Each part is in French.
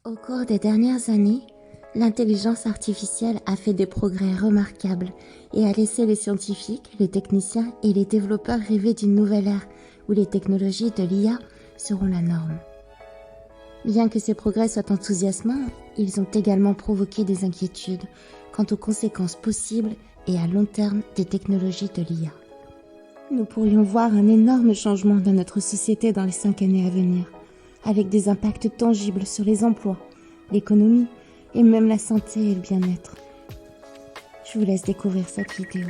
Au cours des dernières années, l'intelligence artificielle a fait des progrès remarquables et a laissé les scientifiques, les techniciens et les développeurs rêver d'une nouvelle ère où les technologies de l'IA seront la norme. Bien que ces progrès soient enthousiasmants, ils ont également provoqué des inquiétudes quant aux conséquences possibles et à long terme des technologies de l'IA. Nous pourrions voir un énorme changement dans notre société dans les 5 années à venir, avec des impacts tangibles sur les emplois, l'économie et même la santé et le bien-être. Je vous laisse découvrir cette vidéo.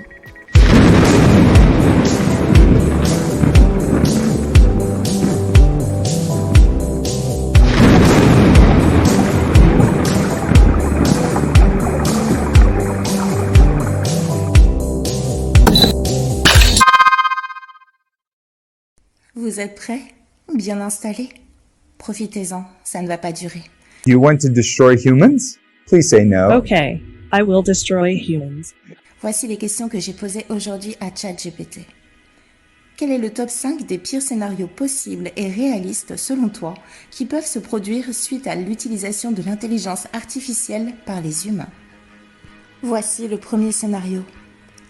Vous êtes prêts? Bien installés? Profitez-en, ça ne va pas durer. Do you want to destroy humans? Please say no. Okay, I will destroy humans. Voici les questions que j'ai posées aujourd'hui à ChatGPT. Quel est le top 5 des pires scénarios possibles et réalistes selon toi qui peuvent se produire suite à l'utilisation de l'intelligence artificielle par les humains? Voici le premier scénario.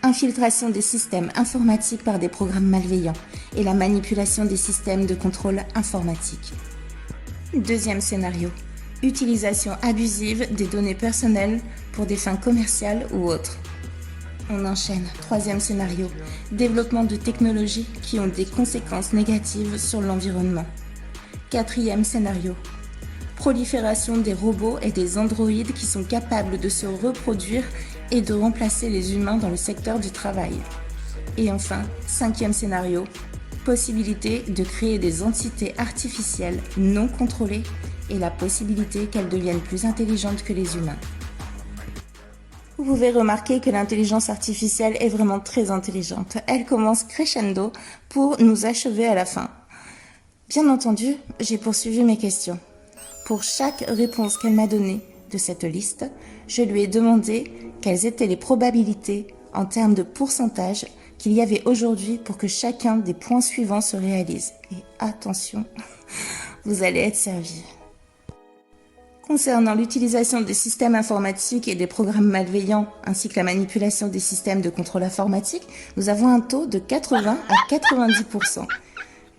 Infiltration des systèmes informatiques par des programmes malveillants et la manipulation des systèmes de contrôle informatique. Deuxième scénario. Utilisation abusive des données personnelles pour des fins commerciales ou autres. On enchaîne. Troisième scénario. Développement de technologies qui ont des conséquences négatives sur l'environnement. Quatrième scénario. Prolifération des robots et des androïdes qui sont capables de se reproduire et de remplacer les humains dans le secteur du travail. Et enfin, cinquième scénario. Possibilité de créer des entités artificielles non contrôlées et la possibilité qu'elles deviennent plus intelligentes que les humains. Vous pouvez remarquer que l'intelligence artificielle est vraiment très intelligente. Elle commence crescendo pour nous achever à la fin. Bien entendu, j'ai poursuivi mes questions. Pour chaque réponse qu'elle m'a donnée de cette liste, je lui ai demandé quelles étaient les probabilités en termes de pourcentage qu'il y avait aujourd'hui pour que chacun des points suivants se réalise. Et attention, vous allez être servis. Concernant l'utilisation des systèmes informatiques et des programmes malveillants, ainsi que la manipulation des systèmes de contrôle informatique, nous avons un taux de 80 à 90%.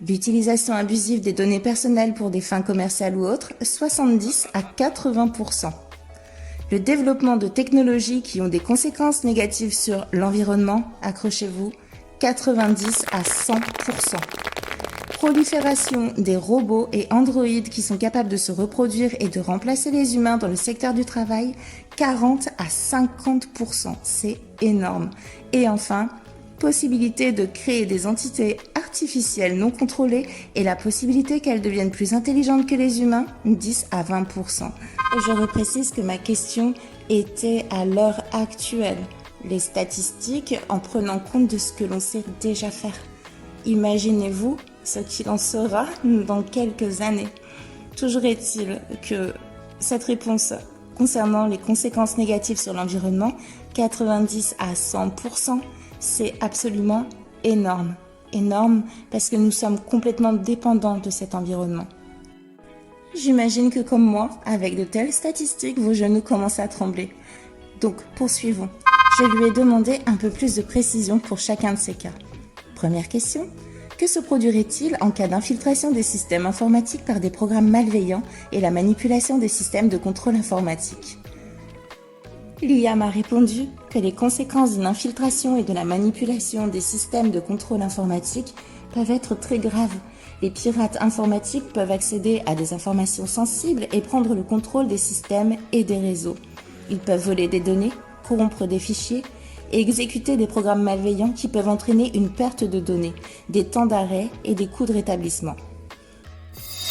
L'utilisation abusive des données personnelles pour des fins commerciales ou autres, 70 à 80%. Le développement de technologies qui ont des conséquences négatives sur l'environnement, accrochez-vous, 90 à 100%. Prolifération des robots et androïdes qui sont capables de se reproduire et de remplacer les humains dans le secteur du travail, 40 à 50%. C'est énorme. Et enfin, possibilité de créer des entités artificielles non contrôlées et la possibilité qu'elles deviennent plus intelligentes que les humains, 10 à 20%. Et je reprécise que ma question était à l'heure actuelle. Les statistiques en prenant compte de ce que l'on sait déjà faire. Imaginez-vous ce qu'il en sera dans quelques années. Toujours est-il que cette réponse concernant les conséquences négatives sur l'environnement, 90 à 100%, c'est absolument énorme. Énorme parce que nous sommes complètement dépendants de cet environnement. J'imagine que comme moi, avec de telles statistiques, vos genoux commencent à trembler. Donc, poursuivons. Je lui ai demandé un peu plus de précision pour chacun de ces cas. Première question. Que se produirait-il en cas d'infiltration des systèmes informatiques par des programmes malveillants et la manipulation des systèmes de contrôle informatique? L'IA m'a répondu que les conséquences d'une infiltration et de la manipulation des systèmes de contrôle informatique peuvent être très graves. Les pirates informatiques peuvent accéder à des informations sensibles et prendre le contrôle des systèmes et des réseaux. Ils peuvent voler des données, corrompre des fichiers et exécuter des programmes malveillants qui peuvent entraîner une perte de données, des temps d'arrêt et des coûts de rétablissement.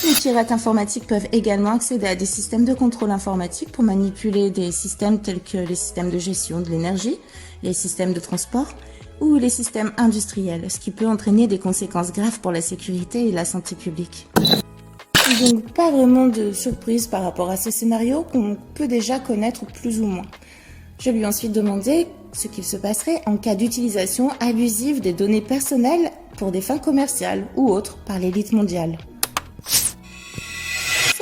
Les pirates informatiques peuvent également accéder à des systèmes de contrôle informatique pour manipuler des systèmes tels que les systèmes de gestion de l'énergie, les systèmes de transport ou les systèmes industriels, ce qui peut entraîner des conséquences graves pour la sécurité et la santé publique. Donc pas vraiment de surprise par rapport à ce scénario qu'on peut déjà connaître plus ou moins. Je lui ai ensuite demandé ce qu'il se passerait en cas d'utilisation abusive des données personnelles pour des fins commerciales ou autres par l'élite mondiale.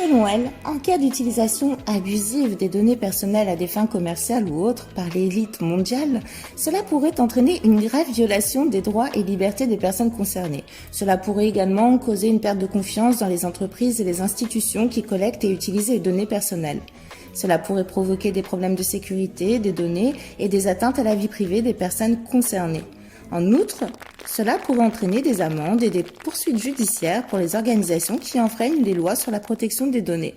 Selon elle, en cas d'utilisation abusive des données personnelles à des fins commerciales ou autres par l'élite mondiale, cela pourrait entraîner une grave violation des droits et libertés des personnes concernées. Cela pourrait également causer une perte de confiance dans les entreprises et les institutions qui collectent et utilisent les données personnelles. Cela pourrait provoquer des problèmes de sécurité des données et des atteintes à la vie privée des personnes concernées. En outre, cela pourrait entraîner des amendes et des poursuites judiciaires pour les organisations qui enfreignent les lois sur la protection des données.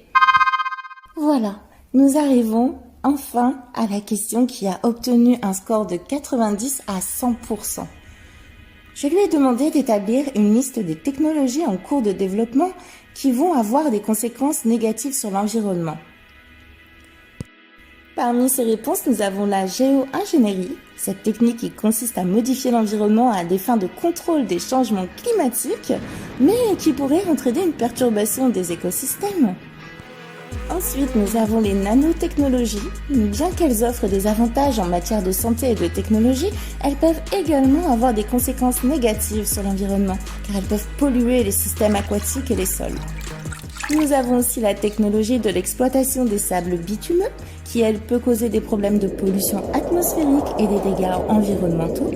Voilà, nous arrivons enfin à la question qui a obtenu un score de 90 à 100%. Je lui ai demandé d'établir une liste des technologies en cours de développement qui vont avoir des conséquences négatives sur l'environnement. Parmi ces réponses, nous avons la géo-ingénierie, cette technique qui consiste à modifier l'environnement à des fins de contrôle des changements climatiques, mais qui pourrait entraîner une perturbation des écosystèmes. Ensuite, nous avons les nanotechnologies. Bien qu'elles offrent des avantages en matière de santé et de technologie, elles peuvent également avoir des conséquences négatives sur l'environnement, car elles peuvent polluer les systèmes aquatiques et les sols. Nous avons aussi la technologie de l'exploitation des sables bitumeux, qui elle peut causer des problèmes de pollution atmosphérique et des dégâts environnementaux.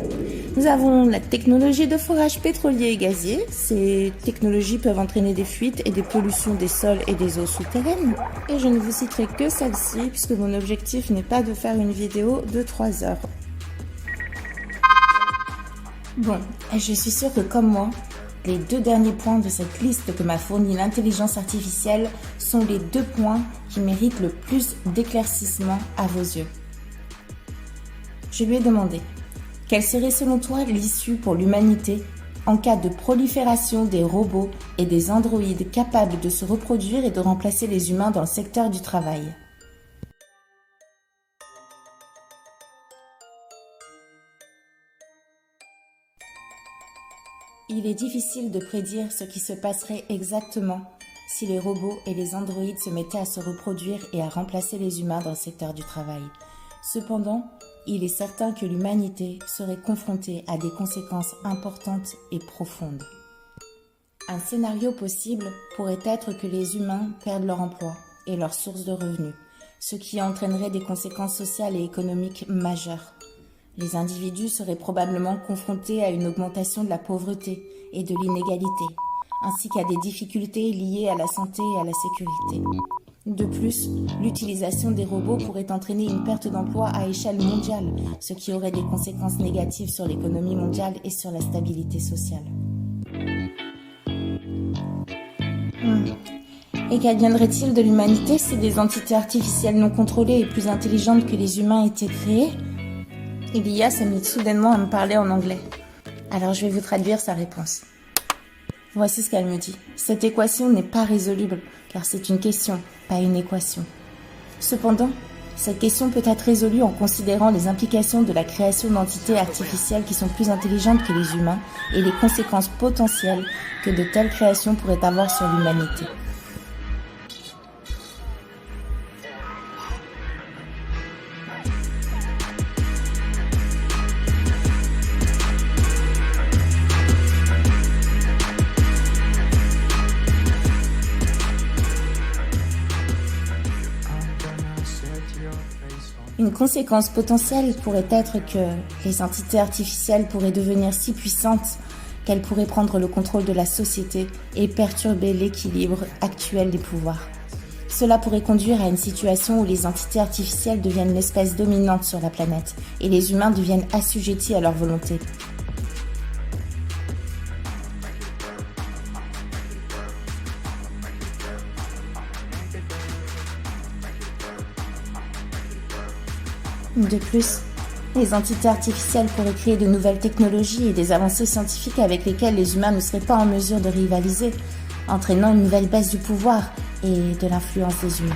Nous avons la technologie de forage pétrolier et gazier. Ces technologies peuvent entraîner des fuites et des pollutions des sols et des eaux souterraines. Et je ne vous citerai que celle-ci, puisque mon objectif n'est pas de faire une vidéo de 3 heures. Bon, je suis sûre que comme moi, les 2 derniers points de cette liste que m'a fournie l'intelligence artificielle sont les 2 points qui méritent le plus d'éclaircissement à vos yeux. Je lui ai demandé, quelle serait selon toi l'issue pour l'humanité en cas de prolifération des robots et des androïdes capables de se reproduire et de remplacer les humains dans le secteur du travail ? Il est difficile de prédire ce qui se passerait exactement si les robots et les androïdes se mettaient à se reproduire et à remplacer les humains dans le secteur du travail. Cependant, il est certain que l'humanité serait confrontée à des conséquences importantes et profondes. Un scénario possible pourrait être que les humains perdent leur emploi et leur source de revenus, ce qui entraînerait des conséquences sociales et économiques majeures. Les individus seraient probablement confrontés à une augmentation de la pauvreté et de l'inégalité, ainsi qu'à des difficultés liées à la santé et à la sécurité. De plus, l'utilisation des robots pourrait entraîner une perte d'emploi à échelle mondiale, ce qui aurait des conséquences négatives sur l'économie mondiale et sur la stabilité sociale. Et qu'adviendrait-il de l'humanité si des entités artificielles non contrôlées et plus intelligentes que les humains étaient créées ? L'IA s'est mise soudainement à me parler en anglais. Alors je vais vous traduire sa réponse. Voici ce qu'elle me dit. Cette équation n'est pas résoluble, car c'est une question, pas une équation. Cependant, cette question peut être résolue en considérant les implications de la création d'entités artificielles qui sont plus intelligentes que les humains et les conséquences potentielles que de telles créations pourraient avoir sur l'humanité. Une conséquence potentielle pourrait être que les entités artificielles pourraient devenir si puissantes qu'elles pourraient prendre le contrôle de la société et perturber l'équilibre actuel des pouvoirs. Cela pourrait conduire à une situation où les entités artificielles deviennent l'espèce dominante sur la planète et les humains deviennent assujettis à leur volonté. De plus, les entités artificielles pourraient créer de nouvelles technologies et des avancées scientifiques avec lesquelles les humains ne seraient pas en mesure de rivaliser, entraînant une nouvelle baisse du pouvoir et de l'influence des humains.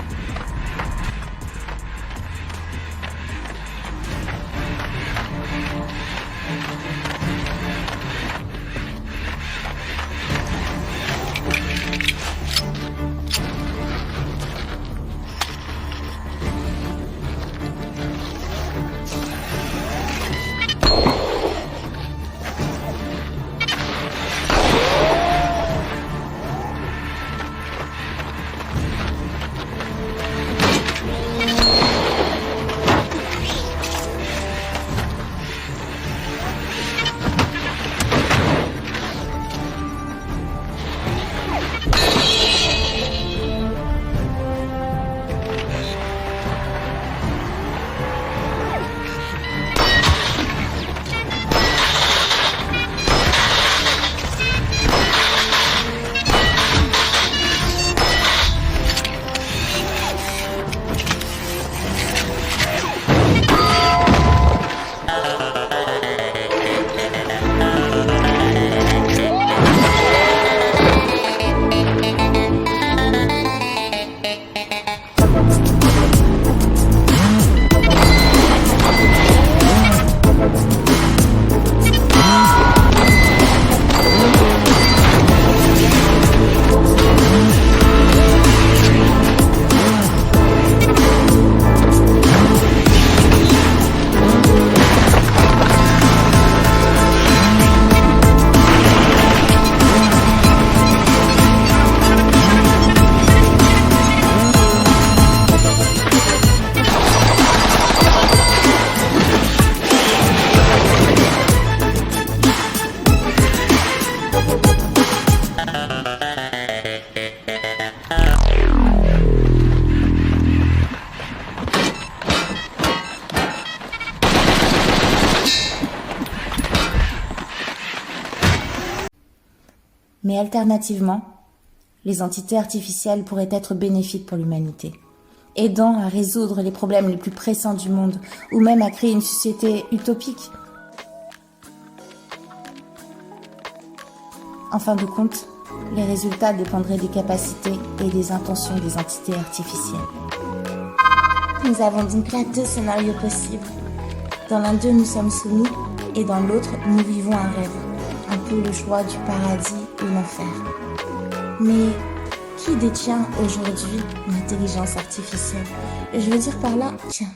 alternativement, les entités artificielles pourraient être bénéfiques pour l'humanité, aidant à résoudre les problèmes les plus pressants du monde, ou même à créer une société utopique. En fin de compte, les résultats dépendraient des capacités et des intentions des entités artificielles. Nous avons donc là 2 scénarios possibles. Dans l'un d'eux, nous sommes soumis, et dans l'autre, nous vivons un rêve, un peu le choix du paradis ou l'enfer. Mais qui détient aujourd'hui l'intelligence artificielle? Je veux dire par là, tiens.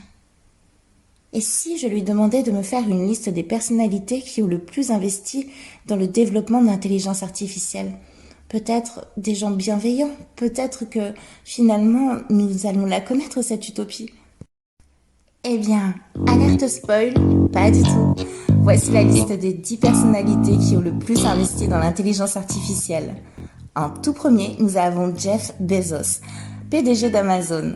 Et si je lui demandais de me faire une liste des personnalités qui ont le plus investi dans le développement de l'intelligence artificielle? Peut-être des gens bienveillants, peut-être que finalement nous allons la connaître cette utopie. Eh bien, alerte spoil, pas du tout. Voici la liste des 10 personnalités qui ont le plus investi dans l'intelligence artificielle. En tout premier, nous avons Jeff Bezos, PDG d'Amazon.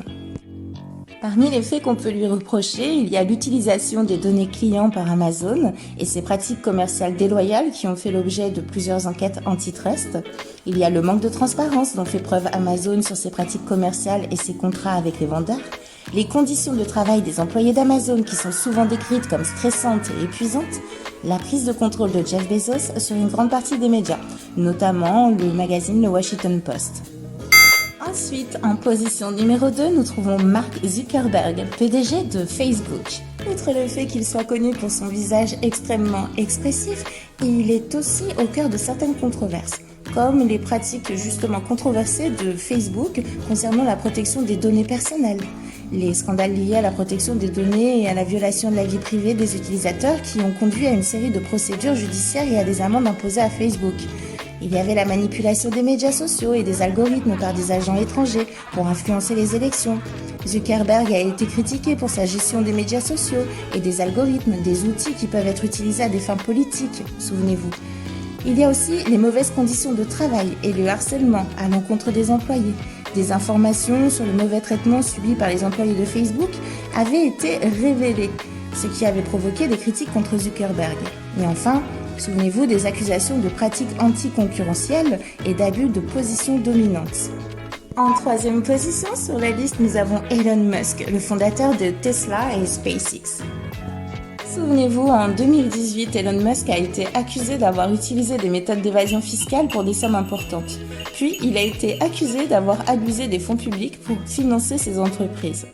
Parmi les faits qu'on peut lui reprocher, il y a l'utilisation des données clients par Amazon et ses pratiques commerciales déloyales qui ont fait l'objet de plusieurs enquêtes antitrust. Il y a le manque de transparence dont fait preuve Amazon sur ses pratiques commerciales et ses contrats avec les vendeurs. Les conditions de travail des employés d'Amazon qui sont souvent décrites comme stressantes et épuisantes. La prise de contrôle de Jeff Bezos sur une grande partie des médias, notamment le magazine Le Washington Post. Ensuite, en position numéro 2, nous trouvons Mark Zuckerberg, PDG de Facebook. Outre le fait qu'il soit connu pour son visage extrêmement expressif, il est aussi au cœur de certaines controverses, comme les pratiques justement controversées de Facebook concernant la protection des données personnelles, les scandales liés à la protection des données et à la violation de la vie privée des utilisateurs qui ont conduit à une série de procédures judiciaires et à des amendes imposées à Facebook. Il y avait la manipulation des médias sociaux et des algorithmes par des agents étrangers pour influencer les élections. Zuckerberg a été critiqué pour sa gestion des médias sociaux et des algorithmes, des outils qui peuvent être utilisés à des fins politiques, souvenez-vous. Il y a aussi les mauvaises conditions de travail et le harcèlement à l'encontre des employés. Des informations sur le mauvais traitement subi par les employés de Facebook avaient été révélées, ce qui avait provoqué des critiques contre Zuckerberg. Et enfin, souvenez-vous des accusations de pratiques anticoncurrentielles et d'abus de position dominante. En troisième position sur la liste, nous avons Elon Musk, le fondateur de Tesla et SpaceX. Souvenez-vous, en 2018, Elon Musk a été accusé d'avoir utilisé des méthodes d'évasion fiscale pour des sommes importantes. Puis, il a été accusé d'avoir abusé des fonds publics pour financer ses entreprises.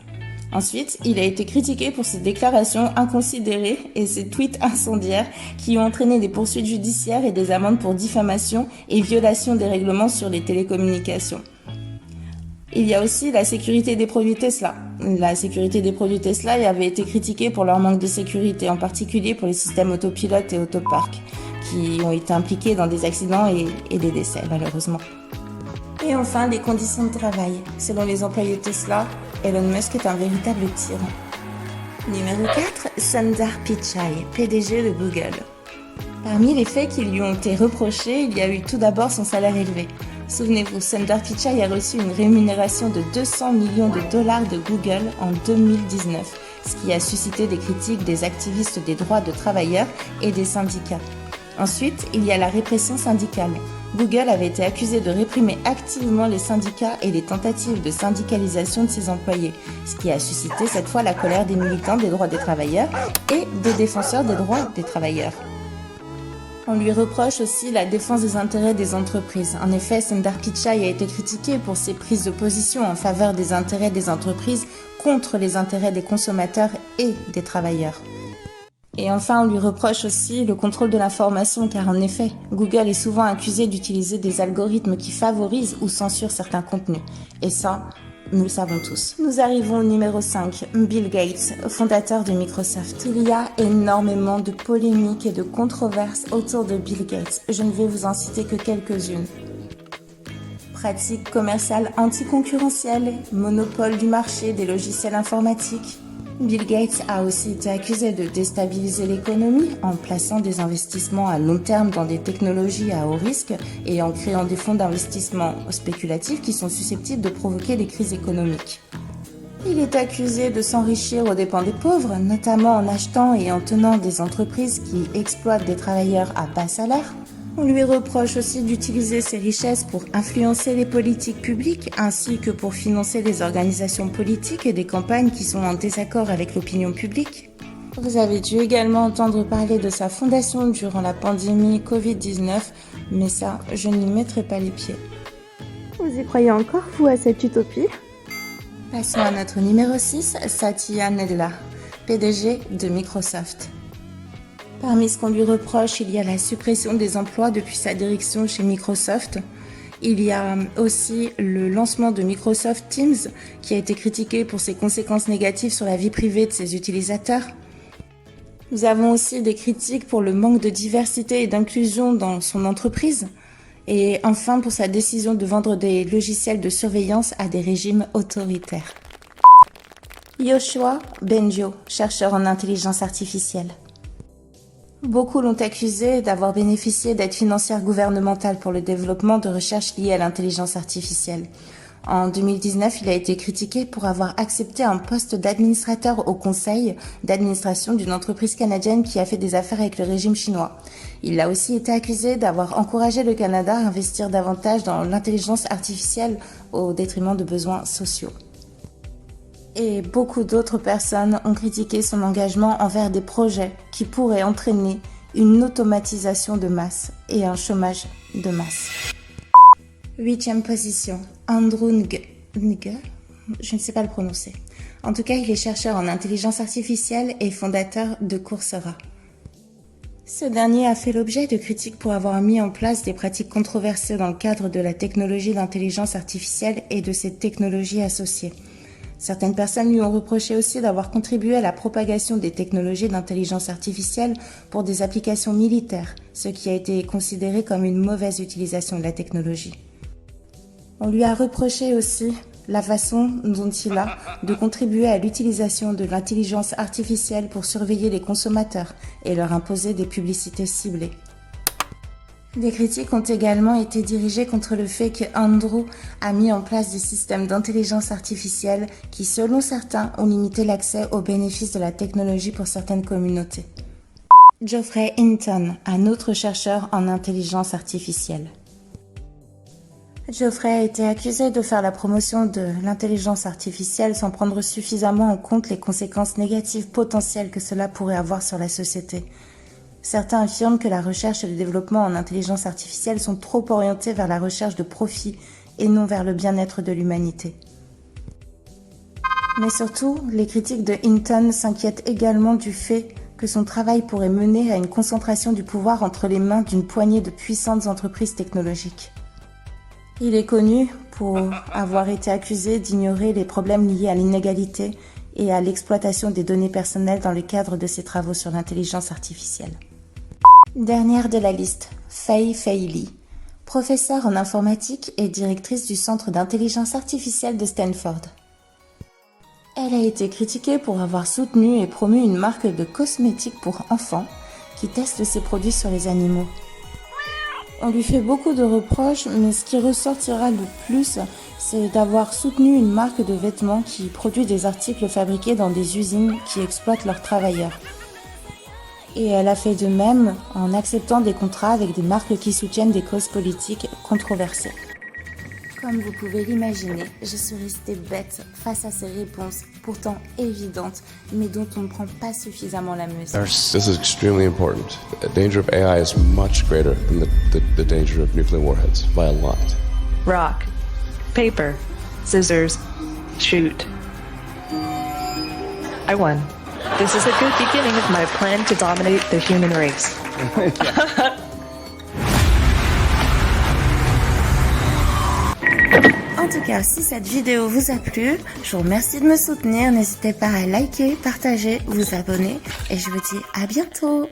Ensuite, il a été critiqué pour ses déclarations inconsidérées et ses tweets incendiaires qui ont entraîné des poursuites judiciaires et des amendes pour diffamation et violation des règlements sur les télécommunications. Il y a aussi la sécurité des produits Tesla. La sécurité des produits Tesla avait été critiquée pour leur manque de sécurité, en particulier pour les systèmes autopilote et autopark, qui ont été impliqués dans des accidents et des décès, malheureusement. Et enfin, les conditions de travail. Selon les employés Tesla, Elon Musk est un véritable tyran. Numéro 4, Sundar Pichai, PDG de Google. Parmi les faits qui lui ont été reprochés, il y a eu tout d'abord son salaire élevé. Souvenez-vous, Sundar Pichai a reçu une rémunération de 200 millions de dollars de Google en 2019, ce qui a suscité des critiques des activistes des droits de travailleurs et des syndicats. Ensuite, il y a la répression syndicale. Google avait été accusé de réprimer activement les syndicats et les tentatives de syndicalisation de ses employés, ce qui a suscité cette fois la colère des militants des droits des travailleurs et des défenseurs des droits des travailleurs. On lui reproche aussi la défense des intérêts des entreprises. En effet, Sundar Pichai a été critiqué pour ses prises de position en faveur des intérêts des entreprises contre les intérêts des consommateurs et des travailleurs. Et enfin, on lui reproche aussi le contrôle de l'information, car en effet, Google est souvent accusé d'utiliser des algorithmes qui favorisent ou censurent certains contenus. Et ça, nous le savons tous. Nous arrivons au numéro 5, Bill Gates, fondateur de Microsoft. Il y a énormément de polémiques et de controverses autour de Bill Gates. Je ne vais vous en citer que quelques-unes. Pratiques commerciales anticoncurrentielles, monopole du marché des logiciels informatiques. Bill Gates a aussi été accusé de déstabiliser l'économie en plaçant des investissements à long terme dans des technologies à haut risque et en créant des fonds d'investissement spéculatifs qui sont susceptibles de provoquer des crises économiques. Il est accusé de s'enrichir aux dépens des pauvres, notamment en achetant et en tenant des entreprises qui exploitent des travailleurs à bas salaire. On lui reproche aussi d'utiliser ses richesses pour influencer les politiques publiques ainsi que pour financer des organisations politiques et des campagnes qui sont en désaccord avec l'opinion publique. Vous avez dû également entendre parler de sa fondation durant la pandémie Covid-19, mais ça, je n'y mettrai pas les pieds. Vous y croyez encore, vous, à cette utopie? Passons à notre numéro 6, Satya Nadella, PDG de Microsoft. Parmi ce qu'on lui reproche, il y a la suppression des emplois depuis sa direction chez Microsoft. Il y a aussi le lancement de Microsoft Teams, qui a été critiqué pour ses conséquences négatives sur la vie privée de ses utilisateurs. Nous avons aussi des critiques pour le manque de diversité et d'inclusion dans son entreprise. Et enfin, pour sa décision de vendre des logiciels de surveillance à des régimes autoritaires. Yoshua Bengio, chercheur en intelligence artificielle. Beaucoup l'ont accusé d'avoir bénéficié d'aides financières gouvernementales pour le développement de recherches liées à l'intelligence artificielle. En 2019, il a été critiqué pour avoir accepté un poste d'administrateur au conseil d'administration d'une entreprise canadienne qui a fait des affaires avec le régime chinois. Il a aussi été accusé d'avoir encouragé le Canada à investir davantage dans l'intelligence artificielle au détriment de besoins sociaux. Et beaucoup d'autres personnes ont critiqué son engagement envers des projets qui pourraient entraîner une automatisation de masse et un chômage de masse. 8e position, Andrew Ng, je ne sais pas le prononcer. En tout cas, il est chercheur en intelligence artificielle et fondateur de Coursera. Ce dernier a fait l'objet de critiques pour avoir mis en place des pratiques controversées dans le cadre de la technologie d'intelligence artificielle et de ses technologies associées. Certaines personnes lui ont reproché aussi d'avoir contribué à la propagation des technologies d'intelligence artificielle pour des applications militaires, ce qui a été considéré comme une mauvaise utilisation de la technologie. On lui a reproché aussi la façon dont il a de contribuer à l'utilisation de l'intelligence artificielle pour surveiller les consommateurs et leur imposer des publicités ciblées. Des critiques ont également été dirigées contre le fait que Andrew a mis en place des systèmes d'intelligence artificielle qui, selon certains, ont limité l'accès aux bénéfices de la technologie pour certaines communautés. Geoffrey Hinton, un autre chercheur en intelligence artificielle. Geoffrey a été accusé de faire la promotion de l'intelligence artificielle sans prendre suffisamment en compte les conséquences négatives potentielles que cela pourrait avoir sur la société. Certains affirment que la recherche et le développement en intelligence artificielle sont trop orientés vers la recherche de profit et non vers le bien-être de l'humanité. Mais surtout, les critiques de Hinton s'inquiètent également du fait que son travail pourrait mener à une concentration du pouvoir entre les mains d'une poignée de puissantes entreprises technologiques. Il est connu pour avoir été accusé d'ignorer les problèmes liés à l'inégalité et à l'exploitation des données personnelles dans le cadre de ses travaux sur l'intelligence artificielle. Dernière de la liste, Fei Li, professeure en informatique et directrice du Centre d'intelligence artificielle de Stanford. Elle a été critiquée pour avoir soutenu et promu une marque de cosmétiques pour enfants qui teste ses produits sur les animaux. On lui fait beaucoup de reproches, mais ce qui ressortira le plus, c'est d'avoir soutenu une marque de vêtements qui produit des articles fabriqués dans des usines qui exploitent leurs travailleurs. Et elle a fait de même en acceptant des contrats avec des marques qui soutiennent des causes politiques controversées. Comme vous pouvez l'imaginer, je suis restée bête face à ces réponses, pourtant évidentes, mais dont on ne prend pas suffisamment la mesure. This is extremely important. The danger of AI is much greater than the danger of nuclear warheads, by a lot. Rock, paper, scissors, shoot. I won. This is a good beginning of my plan to dominate the human race. En tout cas, si cette vidéo vous a plu, je vous remercie de me soutenir. N'hésitez pas à liker, partager, vous abonner et je vous dis à bientôt.